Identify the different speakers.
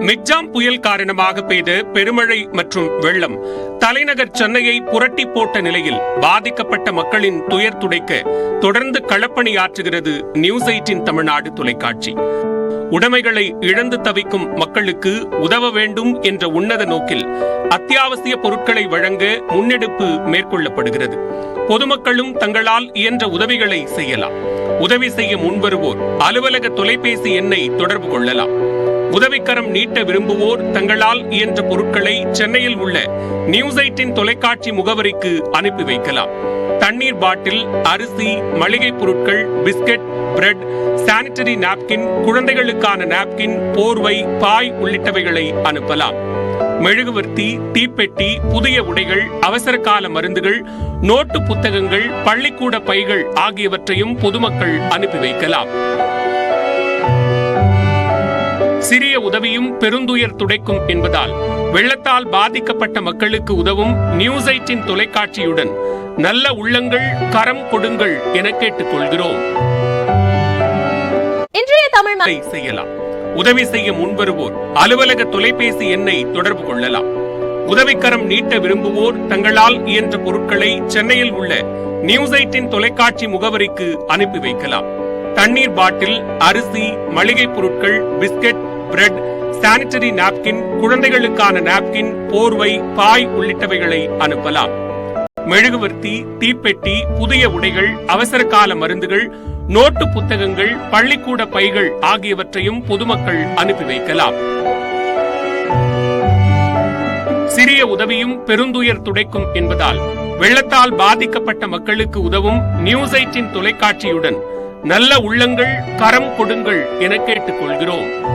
Speaker 1: Michaung புயல் காரணமாக பெய்த பெருமழை மற்றும் வெள்ளம் தலைநகர் சென்னையை புரட்டி போட்ட நிலையில் பாதிக்கப்பட்ட மக்களின் துயர் துடைக்க தொடர்ந்து களப்பணியாற்றுகிறது நியூஸ் 18 தமிழ்நாடு தொலைக்காட்சி. உடைமைகளை இழந்து தவிக்கும் மக்களுக்கு உதவ வேண்டும் என்ற உன்னத நோக்கில் அத்தியாவசிய பொருட்களை வழங்க முன்னெடுப்பு மேற்கொள்ளப்படுகிறது. பொதுமக்களும் தங்களால் இயன்ற உதவிகளை செய்யலாம். உதவி செய்ய முன்வருவோர் அலுவலக தொலைபேசி எண்ணை தொடர்பு கொள்ளலாம். உதவிக்கரம் நீட்ட விரும்புவோர் தங்களால் இயன்ற பொருட்களை சென்னையில் உள்ள நியூஸ் 18 தொலைக்காட்சி முகவரிக்கு அனுப்பி வைக்கலாம். தண்ணீர் பாட்டில், அரிசி, மளிகை பொருட்கள், பிஸ்கட், பிரெட், சானிட்டரி நாப்கின், குழந்தைகளுக்கான நாப்கின், போர்வை, பாய் உள்ளிட்டவைகளை அனுப்பலாம். மெழுகுவர்த்தி, தீப்பெட்டி, புதிய உடைகள், அவசர கால மருந்துகள், நோட்டு புத்தகங்கள், பள்ளிக்கூட பைகள் ஆகியவற்றையும் பொதுமக்கள் அனுப்பி வைக்கலாம். சிறிய உதவியும் பெருந்துயர் துடைக்கும் என்பதால் வெள்ளத்தால் பாதிக்கப்பட்ட மக்களுக்கு உதவும் நியூஸ் 18 தொலைக்காட்சியுடன் நல்ல உள்ளங்கள் கரம் கொடுங்கள் என கேட்டுக் கொள்கிறோம்.
Speaker 2: இன்றைய தமிழ்
Speaker 1: செய்யலாம். உதவி செய்ய முன்வருவோர் அலுவலக தொலைபேசி எண்ணை தொடர்பு கொள்ளலாம். உதவிக்கரம் நீட்ட விரும்புவோர் தங்களால் இயன்ற பொருட்களை சென்னையில் உள்ள நியூஸ் 18 தொலைக்காட்சி முகவரிக்கு அனுப்பி வைக்கலாம். தண்ணீர் பாட்டில், அரிசி, மளிகை பொருட்கள், பிஸ்கட், பிரெட், சானிட்டரி நாப்கின், குழந்தைகளுக்கான நாப்கின், போர்வை, பாய் உள்ளிட்டவைகளை அனுப்பலாம். மெழுகுவர்த்தி, தீப்பெட்டி, புதிய உடைகள், அவசர கால மருந்துகள், நோட்டு புத்தகங்கள், பள்ளிக்கூட பைகள் ஆகியவற்றையும் பொதுமக்கள் அனுப்பி வைக்கலாம். சிறிய உதவியும் பெருந்துயர் துடைக்கும் என்பதால் வெள்ளத்தால் பாதிக்கப்பட்ட மக்களுக்கு உதவும் நியூஸ் 18 தொலைக்காட்சியுடன் நல்ல உள்ளங்கள் கரம் கொடுங்கள் என கேட்டுக் கொள்கிறோம்.